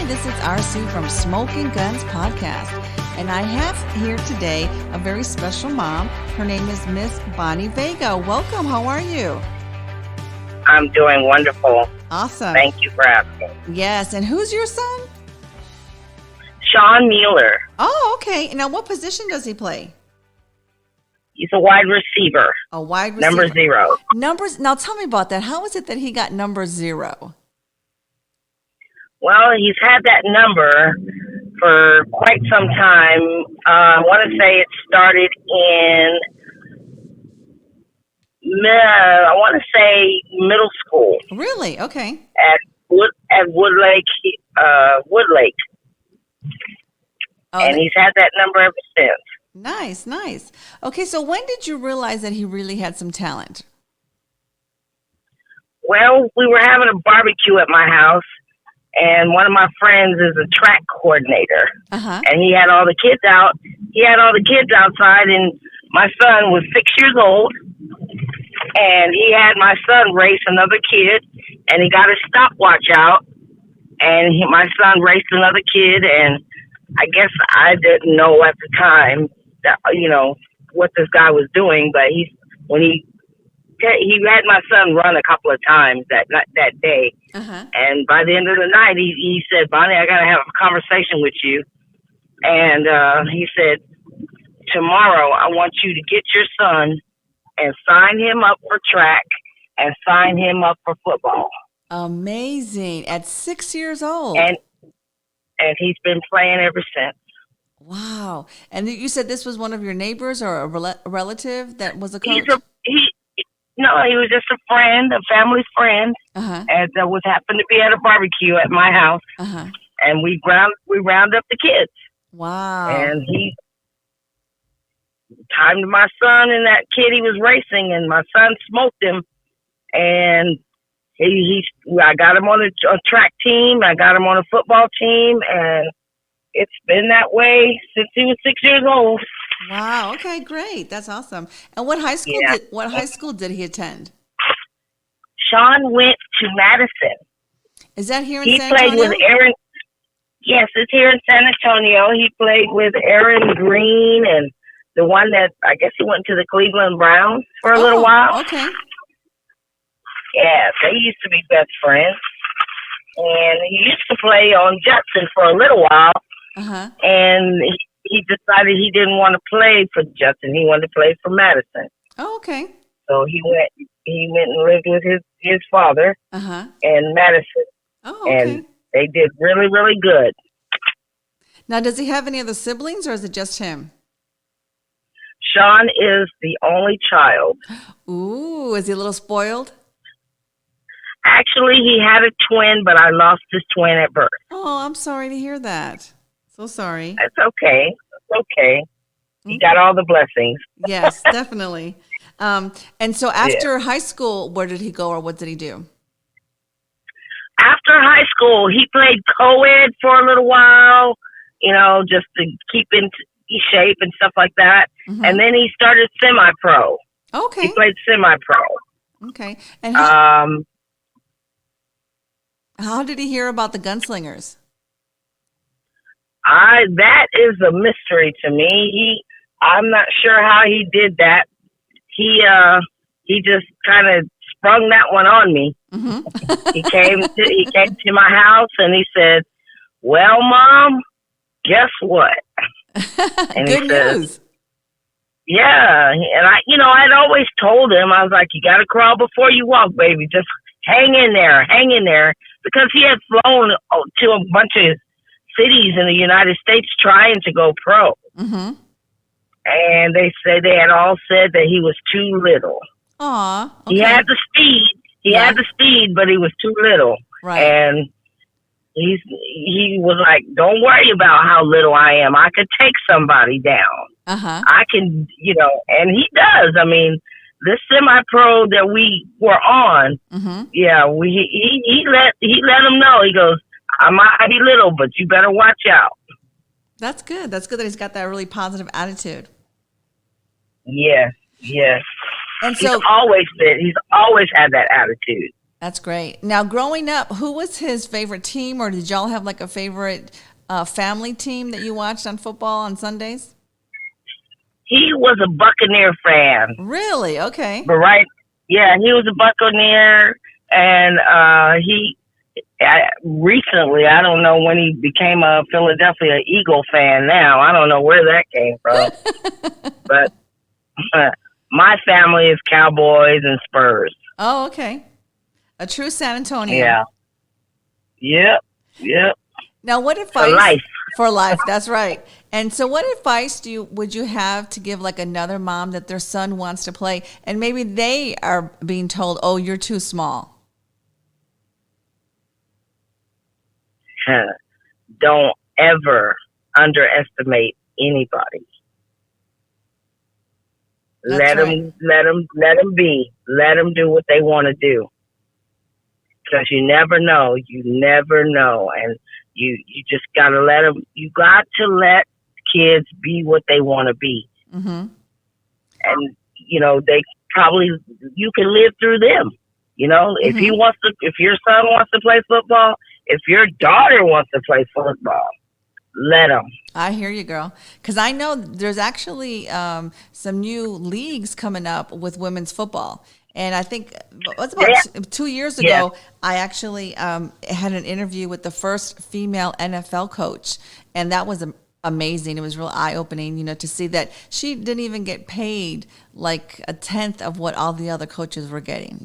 this is RC from Smoking Guns Podcast, and I have here today a very special mom. Her name is Miss Bonnie Vega. Welcome. How are you? I'm doing wonderful. Awesome. Thank you for asking. Yes, and who's your son? Shawn Muller. Oh, okay. Now, what position does he play? He's a wide receiver. A wide receiver. Number 0. Numbers. Now, tell me about that. How is it that he got number 0? Well, he's had that number for quite some time. I want to say it started in, middle school. Really? Okay. At Woodlake. Oh, and he's had that number ever since. Nice, nice. Okay, so when did you realize that he really had some talent? Well, we were having a barbecue at my house, and one of my friends is a track coordinator. And he had all the kids out. He had all the kids outside, and my son was 6 years old, and he had my son race another kid, and he got his stopwatch out, and my son raced another kid, and I guess I didn't know at the time that, what this guy was doing, but he had my son run a couple of times that day. And by the end of the night, he said, "Bonnie, I got to have a conversation with you." And he said, "Tomorrow, I want you to get your son and sign him up for track and sign him up for football." Amazing. At 6 years old. And he's been playing ever since. Wow. And you said this was one of your neighbors or a relative that was a coach? No, he was just a friend, a family friend, and that was happened to be at a barbecue at my house. And we round up the kids. Wow. And he timed my son and that kid he was racing, and my son smoked him. And I got him on a track team. I got him on a football team, and it's been that way since he was 6 years old. Wow. Okay, great. That's awesome. And what high school did he attend? Shawn went to Madison. Is that here in San Antonio? He played with Aaron. Yes, it's here in San Antonio. He played with Aaron Green and the one that I guess he went to the Cleveland Browns for a little while. Okay. Yeah, they used to be best friends. And he used to play on Judson for a little while. And he decided he didn't want to play for Judson. He wanted to play for Madison. Oh, okay. So he went and lived with his father in Madison. Oh, okay. And they did really, really good. Now, does he have any other siblings, or is it just him? Shawn is the only child. Ooh, is he a little spoiled? Actually, he had a twin, but I lost his twin at birth. Oh, I'm sorry to hear that. So sorry. That's okay. It's okay. He got all the blessings. Yes, definitely. And so after high school, where did he go, or what did he do? After high school, he played co-ed for a little while, just to keep in shape and stuff like that. And then he started semi-pro. Okay. He played semi-pro. Okay. And how did he hear about the Gunslingers? That is a mystery to me. I'm not sure how he did that. He just kind of sprung that one on me. He came to my house and he said, "Well, Mom, guess what?" And Good news. Yeah, and I'd always told him, I was like, "You got to crawl before you walk, baby. Just hang in there," because he had flown to a bunch of cities in the United States trying to go pro. And they had all said that he was too little. Aw, okay. He had the speed. He had the speed, but he was too little. Right. And he was like, "Don't worry about how little I am. I could take somebody down. I can, and he does. I mean, this semi-pro that we were on, he let him know. He goes, "I might be little, but you better watch out." That's good. That's good that he's got that really positive attitude. Yes. And so he's always had that attitude. That's great. Now, growing up, who was his favorite team, or did y'all have like a favorite family team that you watched on football on Sundays? He was a Buccaneer fan. Really? Okay. But he was a Buccaneer, and recently, I don't know when he became a Philadelphia Eagle fan now. I don't know where that came from. But my family is Cowboys and Spurs. Oh, okay. A true San Antonio. Yeah. Yep. Now, what advice? For life. For life, that's right. And so what advice would you have to give like another mom that their son wants to play and maybe they are being told, oh, you're too small? Don't ever underestimate anybody. Let them be. Let them do what they want to do. Because you never know. And you just got to let them, you got to let kids be what they want to be. Mm-hmm. And, they probably, you can live through them. If if your son wants to play football, if your daughter wants to play football, let them. I hear you, girl. Because I know there's actually some new leagues coming up with women's football. And I think it was about 2 years ago, I actually had an interview with the first female NFL coach. And that was amazing. It was real eye-opening, to see that she didn't even get paid like a tenth of what all the other coaches were getting,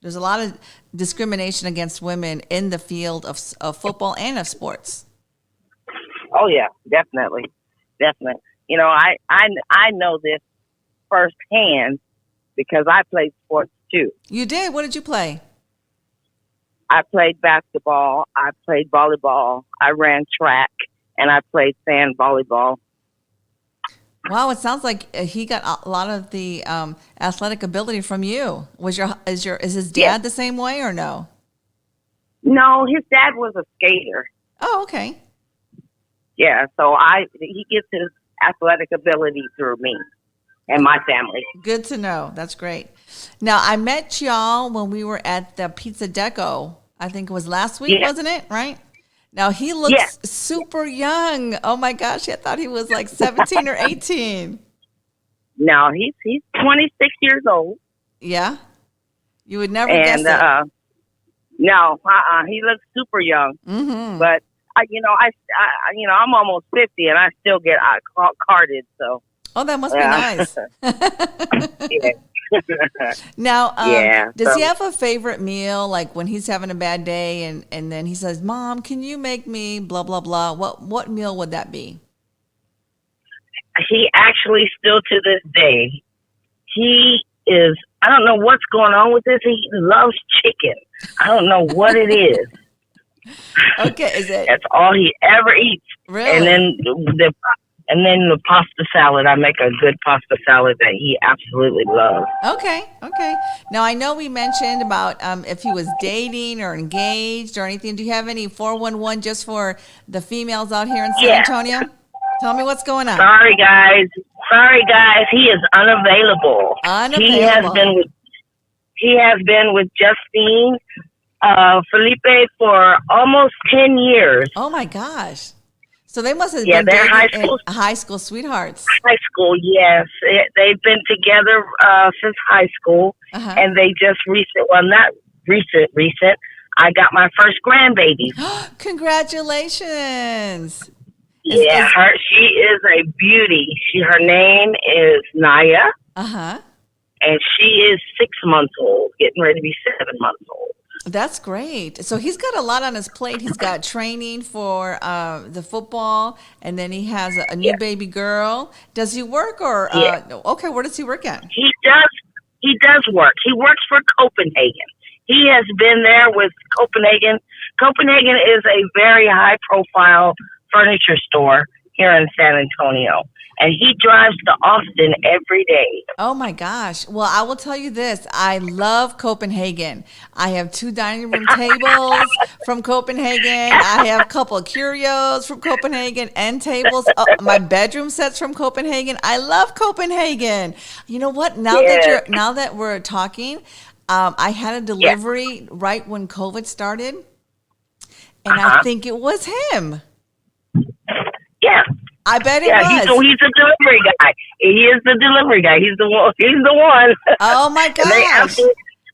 There's a lot of discrimination against women in the field of football and of sports. Oh, yeah, definitely. I know this firsthand because I played sports too. You did? What did you play? I played basketball. I played volleyball. I ran track, and I played sand volleyball. Wow, it sounds like he got a lot of the athletic ability from you. Is his dad the same way or no? No, his dad was a skater. Oh, okay. Yeah, so he gets his athletic ability through me and my family. Good to know. That's great. Now, I met y'all when we were at the Pizza Deco. I think it was last week, wasn't it? Right? Now, he looks super young. Oh, my gosh. I thought he was like 17 or 18. No, he's 26 years old. Yeah? You would never guess it. No, he looks super young. Mm-hmm. But, I'm almost 50, and I still get carded, so. Oh, that must be nice. Now, does he have a favorite meal? Like when he's having a bad day and then he says, Mom, can you make me blah, blah, blah? What meal would that be? He actually still to this day, I don't know what's going on with this. He loves chicken. I don't know what it is. Okay. That's all he ever eats. Really? And then the pasta salad, I make a good pasta salad that he absolutely loves. Okay. Now, I know we mentioned about if he was dating or engaged or anything. Do you have any 411 just for the females out here in San Antonio? Tell me what's going on. Sorry, guys. He is unavailable. He has been with Justine Felipe for almost 10 years. Oh, my gosh. So they must have been they're high school sweethearts. High school, yes. They've been together since high school, and they just not recent. I got my first grandbaby. Congratulations! She is a beauty. Her name is Naya. And she is 6 months old, getting ready to be 7 months old. That's great. So he's got a lot on his plate. He's got training for the football, and then he has a new baby girl. Does he work or okay, where does he work at? He does work. He works for Copenhagen. He has been there with Copenhagen. Copenhagen is a very high profile furniture store here in San Antonio. And he drives to Austin every day. Oh, my gosh. Well, I will tell you this. I love Copenhagen. I have 2 dining room tables from Copenhagen. I have a couple of curios from Copenhagen and tables. My bedroom sets from Copenhagen. I love Copenhagen. You know what? Now that we're talking, I had a delivery right when COVID started, and I think it was him. Yeah. I bet it was. He's the delivery guy. He is the delivery guy. He's the one. Oh my gosh!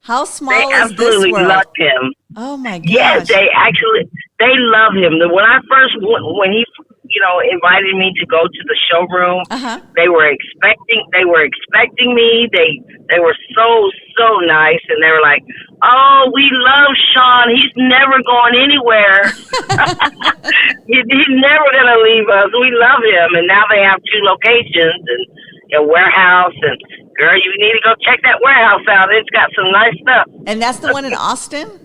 How small is this world? They absolutely loved him. Oh my gosh! Yes, they love him. When I first when he invited me to go to the showroom, they were expecting me. They were so nice, and they were like, "Oh, we love Shawn. He's never going anywhere. He's never gonna leave us. We love him." And now they have 2 locations and a warehouse. And girl, you need to go check that warehouse out. It's got some nice stuff. And that's the one in Austin.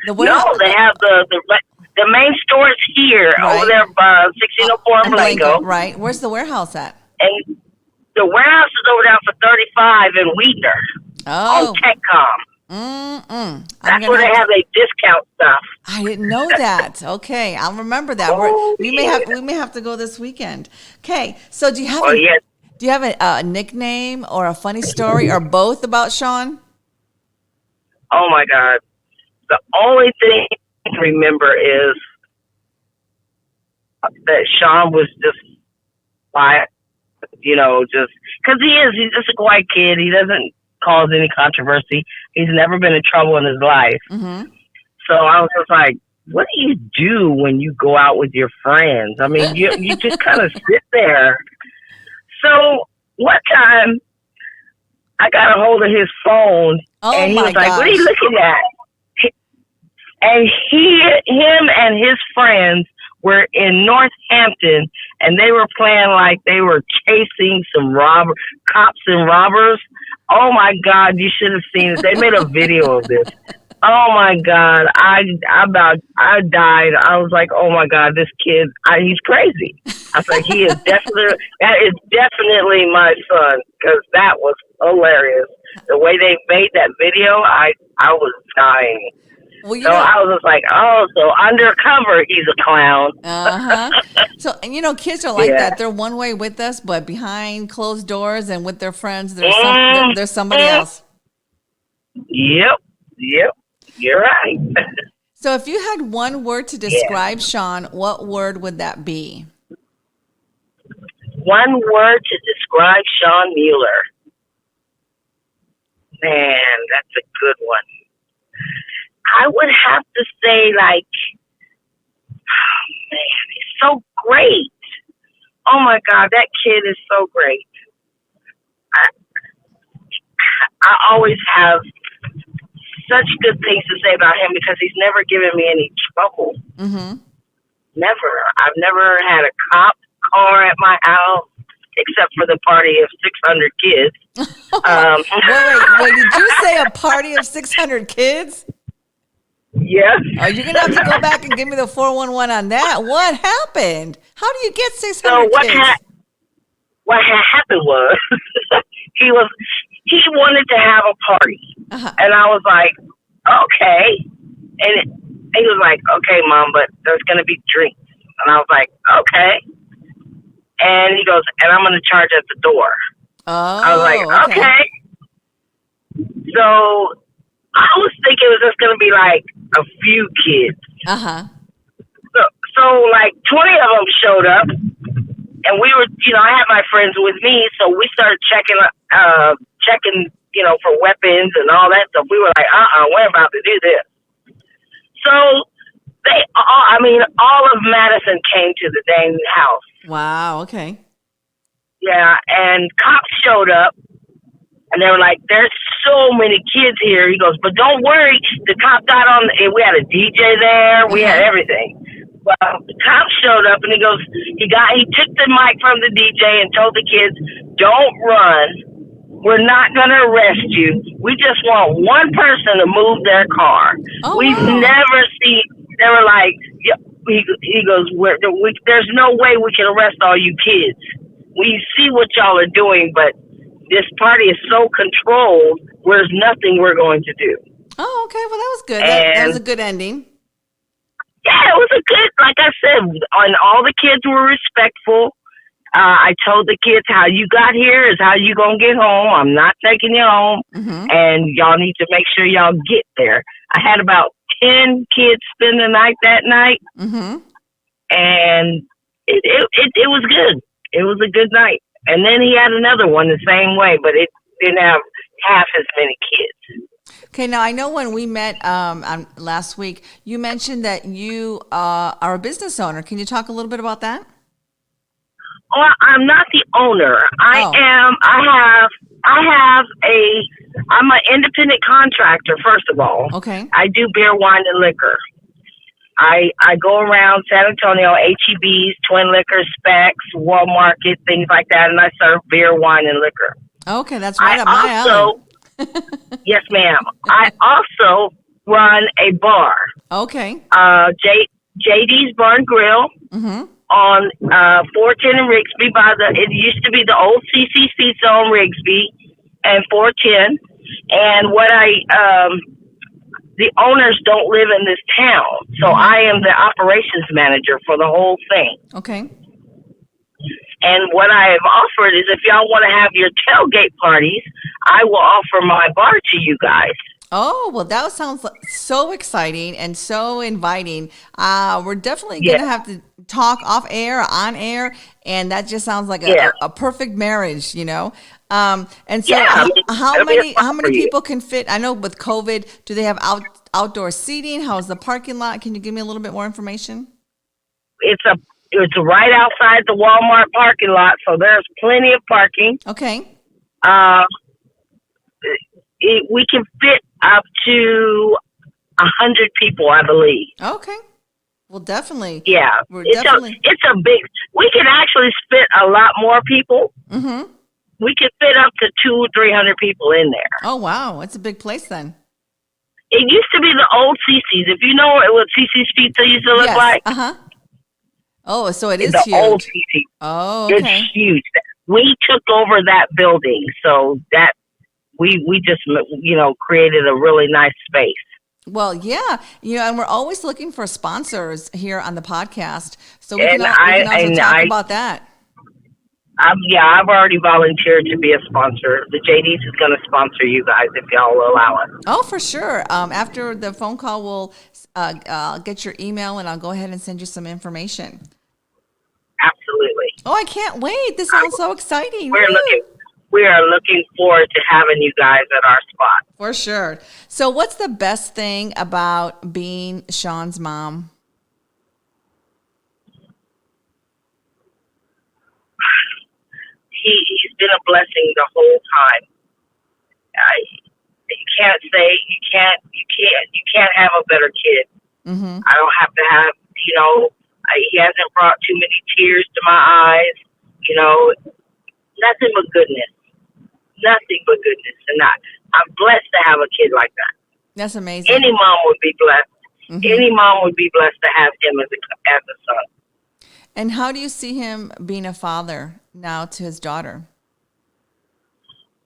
No, they have the main store is here, over there by 1604 in Blanco. Right. Where's the warehouse at? And the warehouse is over there for 35 in Wheatner. On TechCom. That's where they have a discount stuff. I didn't know that. Okay, I'll remember that. We may have to go this weekend. Okay, so do you have a nickname or a funny story or both about Shawn? Oh my God. The only thing I can remember is that Shawn was just quiet, just because he's just a quiet kid. He doesn't cause any controversy. He's never been in trouble in his life. So I was just like, what do you do when you go out with your friends? I mean, you just kind of sit there. So one time I got a hold of his phone and he was like, what are you looking at? And him and his friends were in Northampton, and they were playing like they were chasing some cops and robbers. Oh my God, you should have seen it. They made a video of this. Oh my God, I died. I was like, oh my God, this kid, he's crazy. I was like, that is definitely my son, because that was hilarious. The way they made that video, I was dying. Well, I was just like, so undercover, he's a clown. So, kids are like that. They're one way with us, but behind closed doors and with their friends, there's somebody else. Yep. You're right. So if you had one word to describe Shawn, what word would that be? One word to describe Shawn Muller. Man, that's a good one. I would have to say, he's so great. Oh my God, that kid is so great. I always have such good things to say about him because he's never given me any trouble. Never. I've never had a cop car at my house except for the party of 600 kids. Wait, did you say a party of 600 kids? Yes. Oh, you're going to have to go back and give me the 411 on that. What happened? How do you get 600 kids? What happened was he wanted to have a party. And I was like, okay. And he was like, okay, Mom, but there's going to be drinks. And I was like, okay. And he goes, and I'm going to charge at the door. I was like, okay. So I was thinking it was just going to be like a few kids. So like 20 of them showed up, and we were, I had my friends with me, so we started checking, for weapons and all that stuff. We were like, we're about to do this. So all of Madison came to the dang house. Wow. Okay. Yeah, and cops showed up. And they were like, there's so many kids here. He goes, but don't worry. The cop got on, and we had a DJ there. We had everything. Well, the cop showed up, and he goes, he took the mic from the DJ and told the kids, don't run. We're not going to arrest you. We just want one person to move their car. We've never seen, they were like, he goes, there's no way we can arrest all you kids. We see what y'all are doing, but this party is so controlled, there's nothing we're going to do. Oh, okay. Well, that was good. That was a good ending. Yeah, it was a good, like I said, and all the kids were respectful. I told the kids how you got here is how you gonna get home. I'm not taking you home, and y'all need to make sure y'all get there. I had about 10 kids spend the night that night, and it was good. It was a good night. And then he had another one the same way, but it didn't have half as many kids. Okay, now I know when we met last week, you mentioned that you are a business owner. Can you talk a little bit about that? Well, I'm not the owner. I'm an independent contractor, first of all. Okay. I do beer, wine, and liquor. I go around San Antonio, HEBs, Twin Liquor, Specs, World Market, things like that, and I serve beer, wine, and liquor. Okay, that's right up my alley. Yes, ma'am. I also run a bar. Okay. JD's Bar and Grill on 410 in Rigsby. It used to be the old CCC zone, Rigsby, and 410. And the owners don't live in this town, so I am the operations manager for the whole thing. Okay. And what I have offered is if y'all want to have your tailgate parties, I will offer my bar to you guys. Oh, well, that sounds so exciting and so inviting. We're definitely going to have to talk off air, on air, and that just sounds like a perfect marriage, you know? And so how many people can fit? I know with COVID, do they have outdoor seating? How's the parking lot? Can you give me a little bit more information? It's right outside the Walmart parking lot, so there's plenty of parking. Okay. We can fit up to 100 people, I believe. Okay. Well, definitely. Yeah. It's a big, we can actually fit a lot more people. Mm-hmm. We could fit up to 200 or 300 people in there. Oh, wow. It's a big place then. It used to be the old CC's. If you know what CC's Pizza used to look like. Uh-huh. Oh, so it is the huge. Old CC. Oh, okay. It's huge. We took over that building, so that we just, created a really nice space. Well, yeah, and we're always looking for sponsors here on the podcast, so we can also talk about that. I've already volunteered to be a sponsor. The JD's is going to sponsor you guys if y'all will allow it. Oh, for sure. After the phone call, we'll get your email, and I'll go ahead and send you some information. Absolutely. Oh, I can't wait. This sounds so exciting. We are looking forward to having you guys at our spot. For sure. So what's the best thing about being Shawn's mom? He's been a blessing the whole time. You can't have a better kid. Mm-hmm. I don't have to have, he hasn't brought too many tears to my eyes, nothing but goodness. Nothing but goodness. And I'm blessed to have a kid like that. That's amazing. Any mom would be blessed. Mm-hmm. Any mom would be blessed to have him as a son. And how do you see him being a father now to his daughter?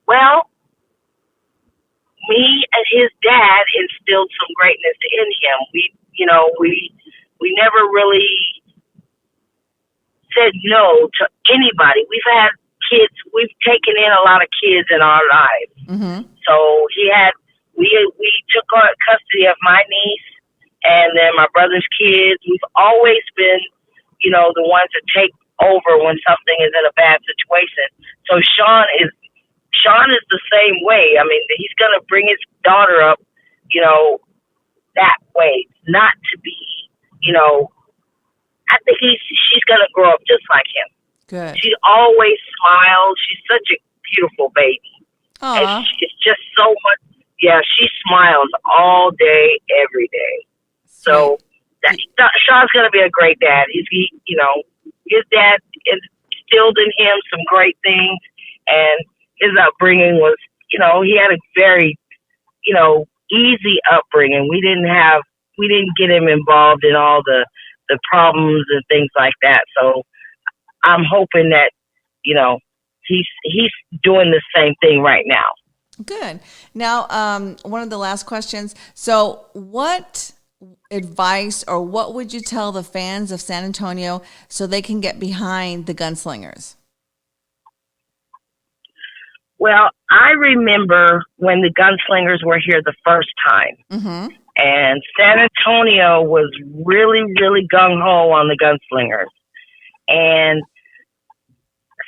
Well, me and his dad instilled some greatness in him. We never really said no to anybody. We've taken in a lot of kids in our lives. Mm-hmm. So we took custody of my niece and then my brother's kids. We've always been, the ones that take over when something is in a bad situation. So Shawn is the same way. I mean, he's going to bring his daughter up, that way, not to be, I think she's going to grow up just like him. Good. She always smiles. She's such a beautiful baby. Aww. And she's just so much. Yeah, she smiles all day, every day. So Shawn's going to be a great dad. His dad instilled in him some great things, and his upbringing was, he had a very, easy upbringing. We didn't get him involved in all the problems and things like that. So I'm hoping that, he's doing the same thing right now. Good. Now, one of the last questions. So what advice, or what would you tell the fans of San Antonio so they can get behind the Gunslingers? Well, I remember when the Gunslingers were here the first time, and San Antonio was really, really gung-ho on the Gunslingers. And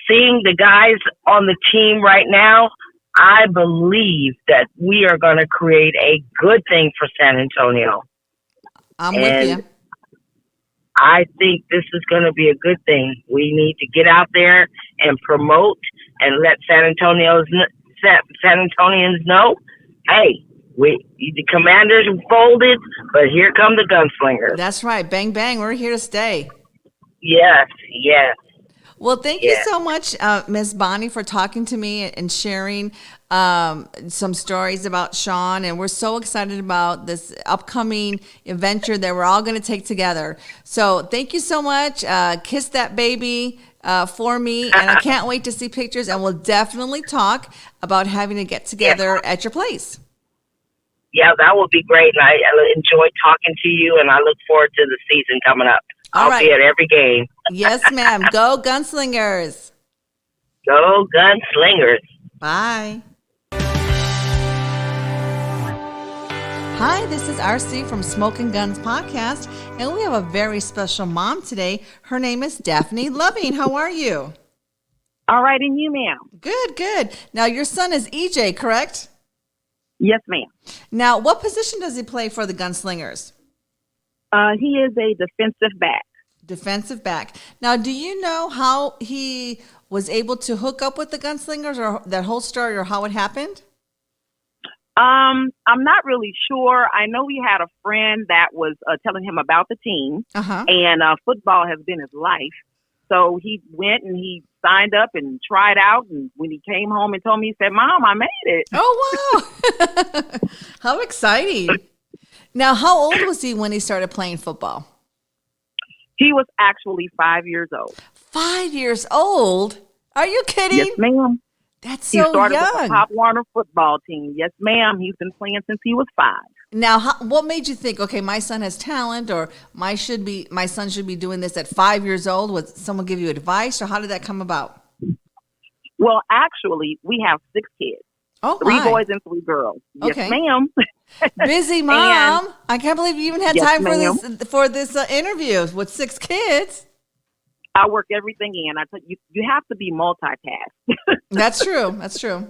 seeing the guys on the team right now, I believe that we are going to create a good thing for San Antonio. I'm with you. I think this is going to be a good thing. We need to get out there and promote and let San Antonians know, hey, the Commanders folded, but here come the Gunslingers. That's right. Bang, bang. We're here to stay. Yes, yes. Well, thank you so much, Miss Bonnie, for talking to me and sharing some stories about Shawn. And we're so excited about this upcoming adventure that we're all going to take together. So thank you so much. Kiss that baby for me. And I can't wait to see pictures. And we'll definitely talk about having to get together at your place. Yeah, that would be great. And I enjoyed talking to you. And I look forward to the season coming up. I'll be at every game. Yes, ma'am. Go Gunslingers. Go Gunslingers. Bye. Hi, this is RC from Smoking Guns Podcast, and we have a very special mom today. Her name is Daphne Loving. How are you? All right, and you, ma'am? Good, good. Now, your son is EJ, correct? Yes, ma'am. Now, what position does he play for the Gunslingers? He is a defensive back. Defensive back. Now, do you know how he was able to hook up with the Gunslingers, or that whole story, or how it happened? I'm not really sure. I know he had a friend that was telling him about the team, and football has been his life. So he went and he signed up and tried out. And when he came home and told me, he said, "Mom, I made it." Oh, wow. How exciting. Now, how old was he when he started playing football? He was actually 5 years old. 5 years old? Are you kidding? Yes, ma'am. That's so young. He started with the Pop Warner football team. Yes, ma'am. He's been playing since he was 5. Now, what made you think, okay, my son has talent, or my son should be doing this at 5 years old? Would someone give you advice, or how did that come about? Well, actually, we have 6 kids. Oh, 3 boys and 3 girls. Okay. Yes, ma'am. Busy mom. I can't believe you even had time for this interview with 6 kids. I work everything in. I tell you have to be multitask. That's true. That's true.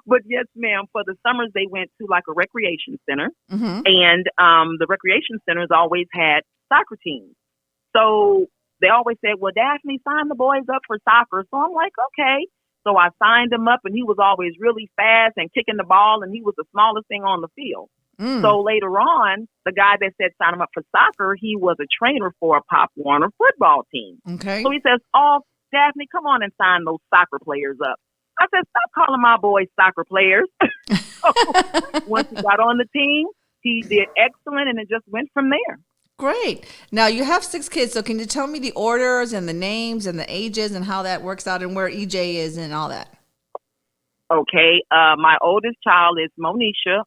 But yes, ma'am, for the summers, they went to like a recreation center. And the recreation centers always had soccer teams. So they always said, well, Daphne, sign the boys up for soccer. So I'm like, okay. So I signed him up, and he was always really fast and kicking the ball, and he was the smallest thing on the field. So later on, the guy that said sign him up for soccer, he was a trainer for a Pop Warner football team. Okay. So he says, oh, Daphne, come on and sign those soccer players up. I said, stop calling my boys soccer players. So once he got on the team, he did excellent, and it just went from there. Great. Now, you have 6 kids, so can you tell me the orders and the names and the ages and how that works out and where EJ is and all that? Okay. My oldest child is Monisha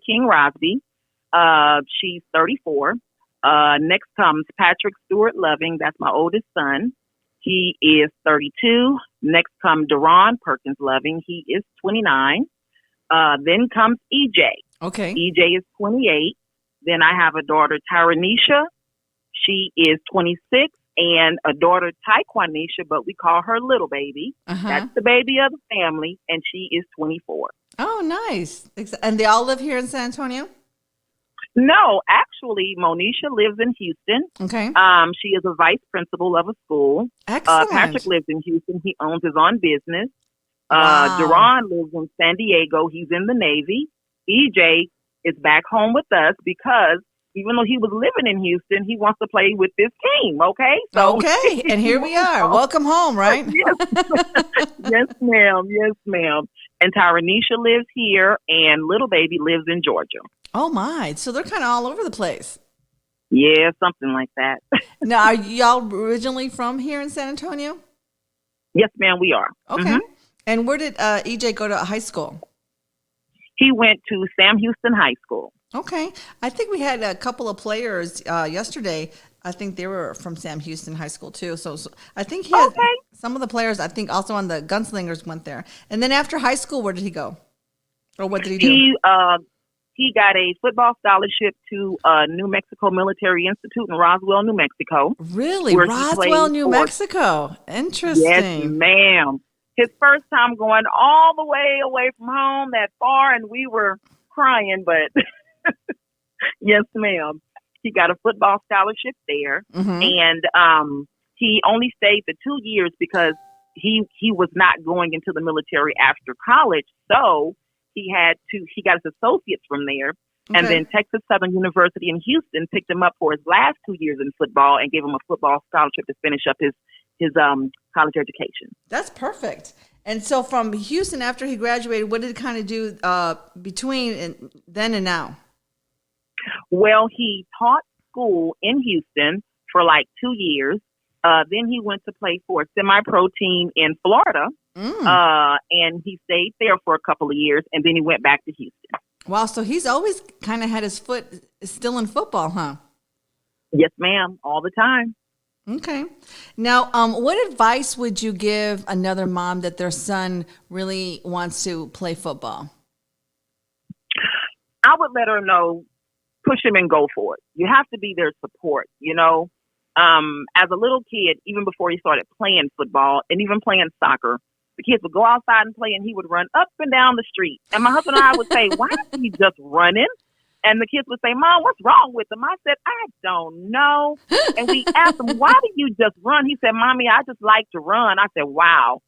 King Rosby. She's 34. Next comes Patrick Stewart Loving. That's my oldest son. He is 32. Next comes DeRon Perkins Loving. He is 29. Then comes EJ. Okay. EJ is 28. Then I have a daughter, Tyranisha. She is 26. And a daughter, Taekwonisha, but we call her Little Baby. That's the baby of the family, and she is 24. Oh, nice. And they all live here in San Antonio? No, actually, Monisha lives in Houston. Okay. She is a vice principal of a school. Excellent. Patrick lives in Houston. He owns his own business. Wow. Duran lives in San Diego. He's in the Navy. EJ is back home with us because even though he was living in Houston, he wants to play with this team, okay? So, okay, and here we are. Welcome home, right? Yes. Yes, ma'am. Yes, ma'am. And Tyranisha lives here, and Little Baby lives in Georgia. Oh, my. So they're kind of all over the place. Yeah, something like that. Now, are y'all originally from here in San Antonio? Yes, ma'am, we are. Okay. And where did EJ go to high school? He went to Sam Houston High School. Okay. I think we had a couple of players yesterday. I think they were from Sam Houston High School too. So I think he has Okay. some of the players. I think also on the Gunslingers went there. And then after high school, where did he go, or what did he do? He got a football scholarship to New Mexico Military Institute in Roswell, New Mexico. Really, Roswell, New Mexico. Interesting. Yes, ma'am. His first time going all the way away from home that far, and we were crying, but yes, ma'am. He got a football scholarship there, and he only stayed for 2 years because he was not going into the military after college. So he got his associates from there, and then Texas Southern University in Houston picked him up for his last 2 years in football and gave him a football scholarship to finish up his college education. That's perfect. And so from Houston, after he graduated, what did he kind of do between then and now? Well, he taught school in Houston for like 2 years. Then he went to play for a semi-pro team in Florida, and he stayed there for a couple of years, and then he went back to Houston. Wow, so he's always kind of had his foot still in football, huh? Yes, ma'am, all the time. Okay. Now, what advice would you give another mom that their son really wants to play football? I would let her know, push him and go for it. You have to be their support, you know. As a little kid, even before he started playing football and even playing soccer, the kids would go outside and play, and he would run up and down the street. And my husband and I would say, why is he just running? And the kids would say, Mom, what's wrong with him? I said, I don't know. And we asked him, why do you just run? He said, Mommy, I just like to run. I said, wow.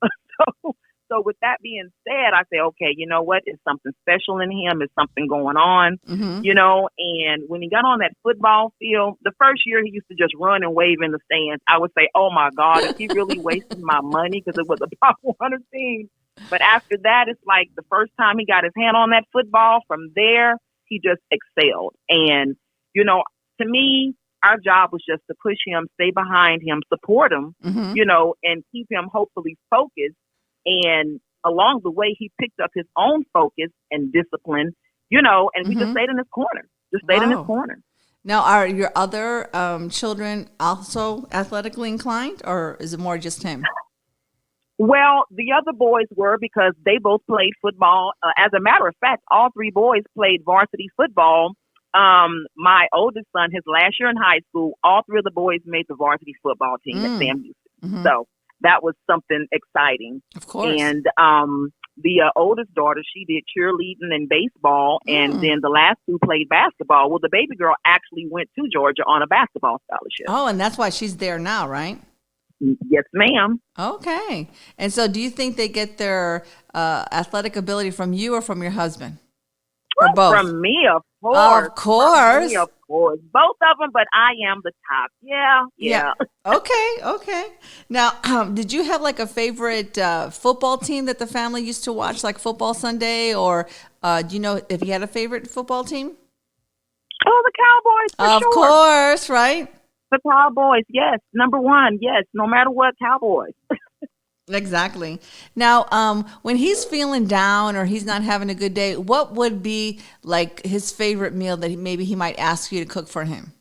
So with that being said, I say, okay, you know what? It's something special in him. It's something going on, you know. And when he got on that football field, the first year he used to just run and wave in the stands. I would say, oh, my God, is he really wasting my money? Because it was a Pop Warner team. But after that, it's like the first time he got his hand on that football, from there, he just excelled. And, you know, to me, our job was just to push him, stay behind him, support him, you know, and keep him hopefully focused. And along the way, he picked up his own focus and discipline, you know, and we just stayed in his corner, in his corner. Now, are your other children also athletically inclined, or is it more just him? Well, the other boys were, because they both played football. As a matter of fact, all three boys played varsity football. My oldest son, his last year in high school, all three of the boys made the varsity football team at Sam Houston. So that was something exciting. Of course. And the oldest daughter, she did cheerleading and baseball, and then the last two played basketball. Well, the baby girl actually went to Georgia on a basketball scholarship. Oh, and that's why she's there now, right? Yes, ma'am. Okay. And so do you think they get their athletic ability from you or from your husband? Or both? From me, of course. Of course. Me, of course. Both of them, but I am the top. Yeah. Okay. Now, did you have like a favorite football team that the family used to watch, like Football Sunday? Or do you know if you had a favorite football team? Oh, the Cowboys, for sure. Of course, right? The Cowboys, yes. Number one, yes. No matter what, Cowboys. Exactly. Now, when he's feeling down or he's not having a good day, what would be like his favorite meal that maybe he might ask you to cook for him?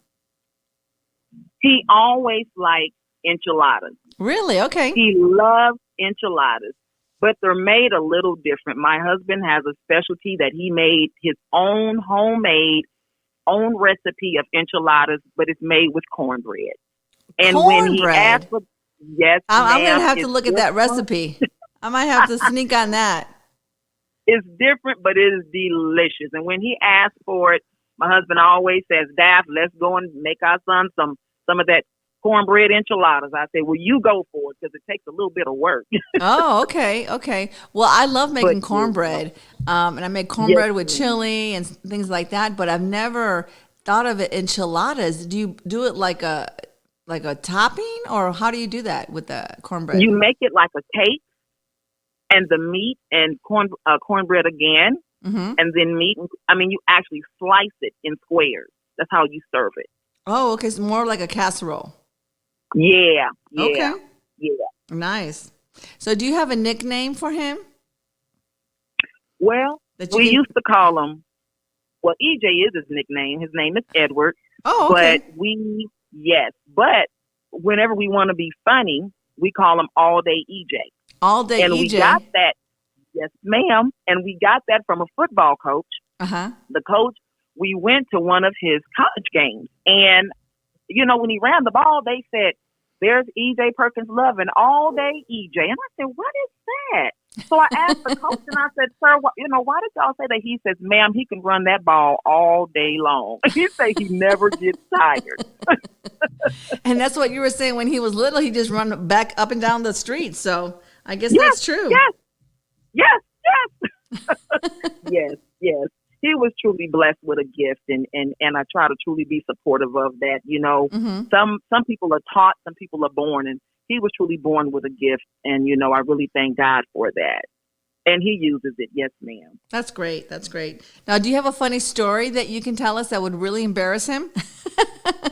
He always liked enchiladas. Really? Okay. He loves enchiladas, but they're made a little different. My husband has a specialty that he made his own homemade, own recipe of enchiladas, but it's made with cornbread. And when he asked for, yes, I'm going to have to look at that recipe. I might have to sneak on that. It's different, but it is delicious. And when he asks for it, my husband always says, Daph, let's go and make our son some of that cornbread enchiladas. I say, well, you go for it, because it takes a little bit of work. Oh, okay. Well, I love making cornbread, and I make cornbread with chili and things like that, but I've never thought of it enchiladas. Do you do it like a topping, or how do you do that with the cornbread? You make it like a cake, and the meat and cornbread again, and then meat. I mean, you actually slice it in squares. That's how you serve it. Oh, okay. It's more like a casserole. Yeah. Okay. Yeah. Nice. So do you have a nickname for him? Well, we used to call him well, EJ is his nickname. His name is Edward. Oh, okay. But whenever we want to be funny, we call him All Day EJ. All Day and EJ. We got that, yes, ma'am. And we got that from a football coach. The coach, we went to one of his college games. And, you know, when he ran the ball, they said, there's EJ Perkins Loving, All Day EJ. And I said, what is that? So I asked the coach and I said, sir, why did y'all say that? He says, ma'am, he can run that ball all day long. He said he never gets tired. And that's what you were saying when he was little. He just run back up and down the street. So I guess that's true. Yes. Yes. He was truly blessed with a gift, and I try to truly be supportive of that. You know, some people are taught, some people are born, and he was truly born with a gift, and, you know, I really thank God for that. And he uses it. Yes, ma'am. That's great. That's great. Now, do you have a funny story that you can tell us that would really embarrass him?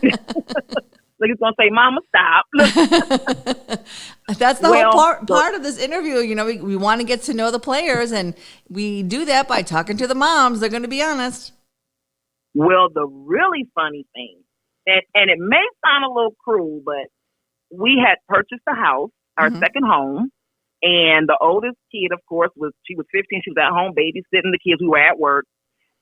Like he's going to say, Mama, stop. That's the whole part of this interview. You know, we want to get to know the players, and we do that by talking to the moms. They're going to be honest. Well, the really funny thing, and it may sound a little cruel, but we had purchased a house, our second home, and the oldest kid, of course, she was 15. She was at home babysitting the kids who were at work.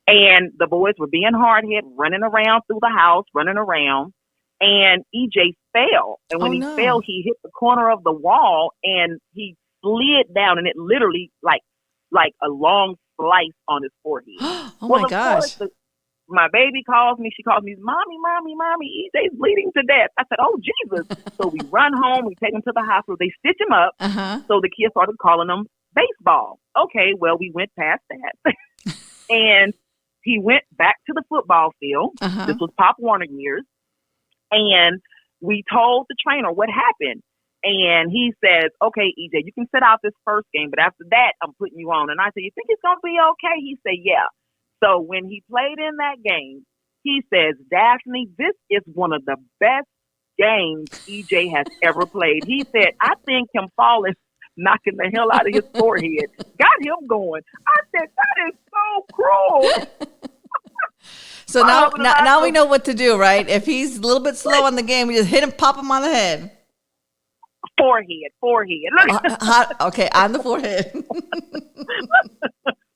And the boys were being hard-hit, running around through the house, running around. And EJ fell. And when he fell, he hit the corner of the wall and he slid down, and it literally like a long slice on his forehead. My gosh. My baby calls me. She calls me, Mommy, EJ's bleeding to death. I said, oh, Jesus. So we run home. We take him to the hospital. They stitch him up. So the kids started calling him baseball. Okay, well, we went past that. And he went back to the football field. This was Pop Warner years. And we told the trainer what happened. And he says, okay, EJ, you can sit out this first game, but after that, I'm putting you on. And I said, you think it's going to be okay? He said, yeah. So when he played in that game, he says, Daphne, this is one of the best games EJ has ever played. He said, I think him falling, knocking the hell out of his forehead, got him going. I said, that is so cruel. So now we know what to do, right? If he's a little bit slow on the game, we just hit him, pop him on the head. Forehead. Okay, on the forehead.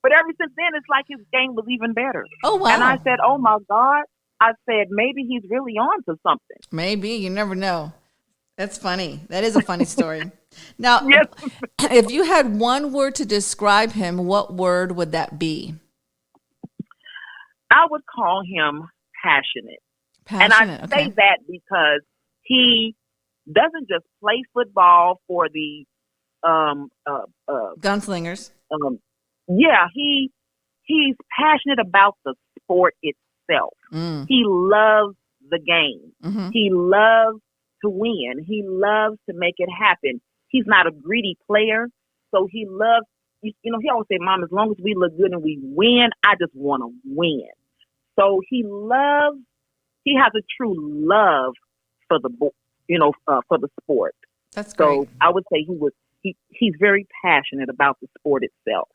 But ever since then, it's like his game was even better. Oh, wow. And I said, oh, my God. I said, maybe he's really on to something. Maybe. You never know. That's funny. That is a funny story. Now, yes. If you had one word to describe him, what word would that be? I would call him passionate. And I say that because he doesn't just play football for the gunslingers. He's passionate about the sport itself. He loves the game. He loves to win. He loves to make it happen. He's not a greedy player, so he loves. You know, he always say, "Mom, as long as we look good and we win, I just want to win." So he has a true love for the, for the sport. That's great. So I would say he's very passionate about the sport itself.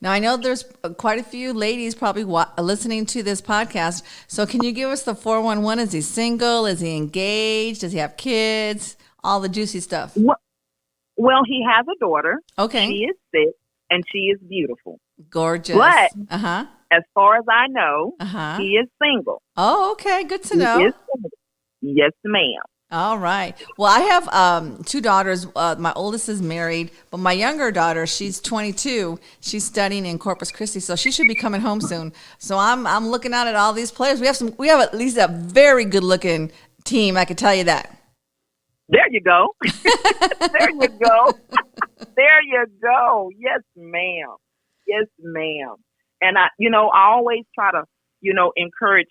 Now, I know there's quite a few ladies probably listening to this podcast. So can you give us the 411? Is he single? Is he engaged? Does he have kids? All the juicy stuff. Well, he has a daughter. Okay. She is 6 and she is beautiful. Gorgeous. But as far as I know, he is single. Oh, okay. Good to know. He is single. Yes, ma'am. All right. Well, I have 2 daughters. My oldest is married, but my younger daughter, she's 22. She's studying in Corpus Christi, so she should be coming home soon. So I'm looking out at all these players. We have at least a very good looking team. I can tell you that. There you go. There you go. There you go. Yes, ma'am. Yes, ma'am. And I always try to, encourage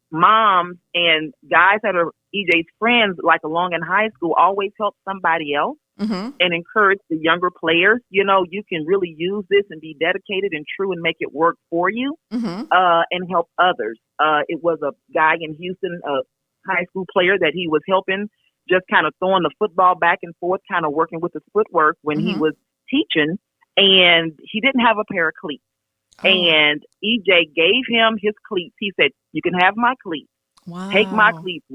moms and guys that are EJ's friends, like along in high school, always help somebody else and encourage the younger players. You can really use this and be dedicated and true and make it work for you and help others. It was a guy in Houston, a high school player that he was helping, just kind of throwing the football back and forth, kind of working with his footwork when he was teaching, and he didn't have a pair of cleats. And EJ gave him his cleats. He said, "You can have my cleats. Wow. Take my cleats.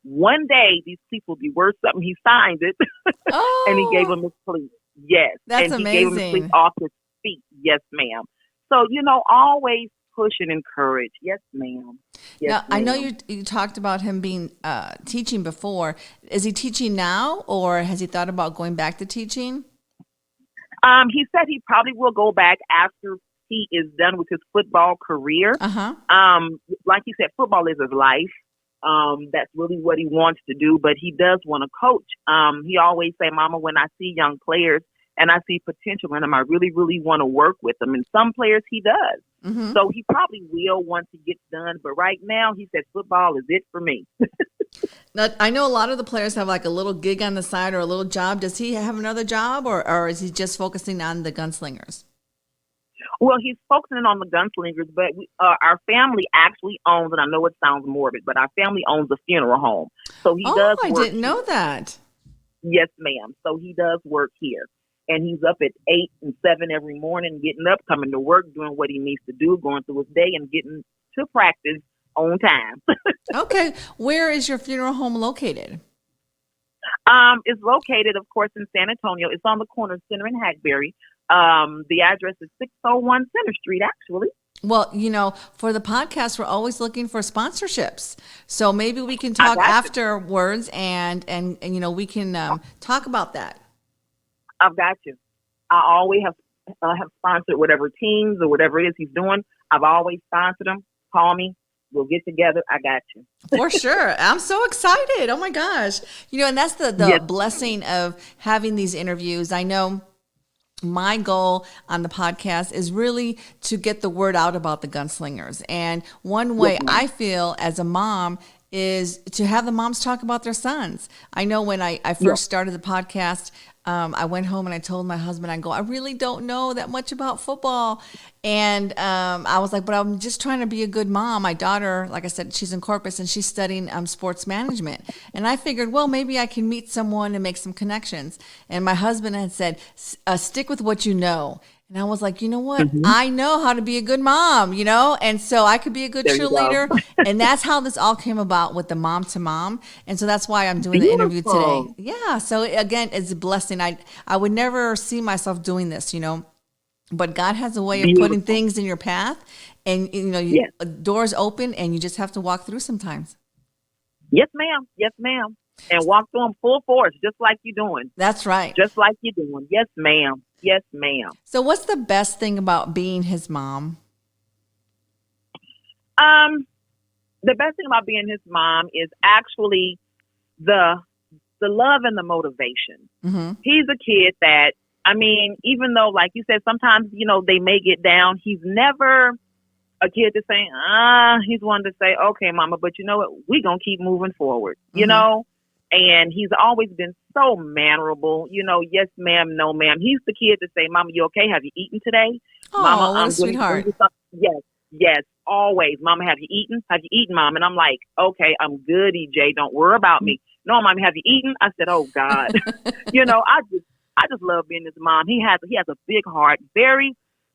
One day, these cleats will be worth something." He signed it, and he gave him his cleats. Yes. That's and amazing. He gave him his cleats off his feet. Yes, ma'am. So, always push and encourage. Yes, ma'am. Yes, now, ma'am. I know you talked about him being teaching before. Is he teaching now, or has he thought about going back to teaching? He said he probably will go back after he is done with his football career. Like he said, football is his life. That's really what he wants to do, but he does want to coach. He always say, "Mama, when I see young players and I see potential in them, I really, really want to work with them." And some players he does. Mm-hmm. So he probably will once he gets done. But right now, he said, "Football is it for me." Now, I know a lot of the players have like a little gig on the side or a little job. Does he have another job, or is he just focusing on the gunslingers? Well, he's focusing on the gunslingers, but our family actually owns, and I know it sounds morbid, but our family owns a funeral home. So he does work. I didn't know that. Yes, ma'am. So he does work here. And he's up at 8 and 7 every morning, getting up, coming to work, doing what he needs to do, going through his day, and getting to practice on time. Okay. Where is your funeral home located? It's located, of course, in San Antonio. It's on the corner of Center and Hackberry. The address is 601 Center Street, actually. Well, for the podcast, we're always looking for sponsorships. So maybe we can talk afterwards and we can talk about that. I've got you. I always have sponsored whatever teams or whatever it is he's doing. I've always sponsored him. Call me. We'll get together. I got you. For sure. I'm so excited. Oh my gosh. And that's the blessing of having these interviews. I know my goal on the podcast is really to get the word out about the gunslingers. And one way I feel as a mom is to have the moms talk about their sons. I know when I first started the podcast, I went home and I told my husband, I really don't know that much about football. And I was like, but I'm just trying to be a good mom. My daughter, like I said, she's in Corpus and she's studying sports management. And I figured, well, maybe I can meet someone and make some connections. And my husband had said, stick with what you know. And I was like, you know what? Mm-hmm. I know how to be a good mom, and so I could be a good cheerleader. And that's how this all came about with the mom to mom. And so that's why I'm doing the interview today. Yeah. So again, it's a blessing. I would never see myself doing this, but God has a way of putting things in your path and, doors open and you just have to walk through sometimes. Yes, ma'am. Yes, ma'am. And walk through them full force, just like you're doing. That's right. Just like you're doing. Yes, ma'am. Yes, ma'am. So what's the best thing about being his mom? The best thing about being his mom is actually the love and the motivation. Mm-hmm. He's a kid that, even though, like you said, sometimes, they may get down, he's never a kid to say, he's one to say, okay, mama, but you know what? We're going to keep moving forward, mm-hmm. And he's always been so mannerable, yes, ma'am, no, ma'am. He's the kid to say, mama, you okay? Have you eaten today? Oh, mama, what a sweetheart. Yes, always. Mama, have you eaten? Have you eaten, mom? And I'm like, okay, I'm good, EJ. Don't worry about me. No, mom, have you eaten? I said, oh, God. I just love being his mom. He has a big heart, very,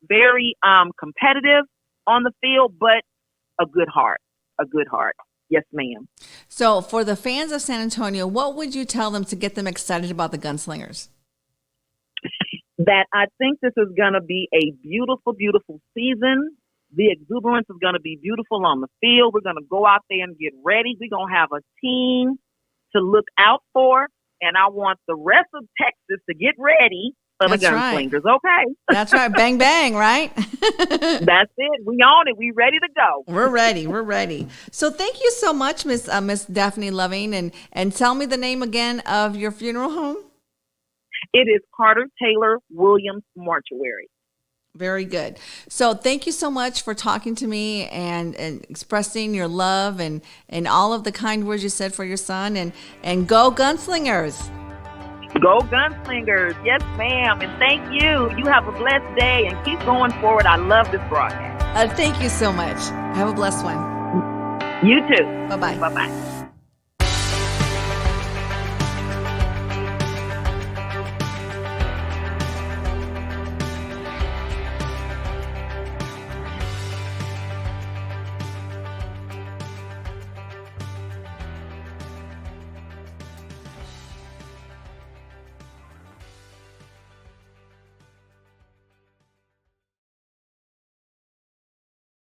very competitive on the field, but a good heart. Yes, ma'am. So for the fans of San Antonio, what would you tell them to get them excited about the gunslingers? That I think this is going to be a beautiful, beautiful season. The exuberance is going to be beautiful on the field. We're going to go out there and get ready. We're going to have a team to look out for. And I want the rest of Texas to get ready for the gunslingers, okay? That's right. Bang, bang, right? That's it. We on it. We ready to go. We're ready. So thank you so much, Miss Daphne Loving. And tell me the name again of your funeral home. It is Carter Taylor Williams Mortuary. Very good. So thank you so much for talking to me and expressing your love and all of the kind words you said for your son. And go Gunslingers. Go Gunslingers. Yes, ma'am. And thank you. You have a blessed day and keep going forward. I love this broadcast. Thank you so much. Have a blessed one. You too. Bye-bye. Bye-bye.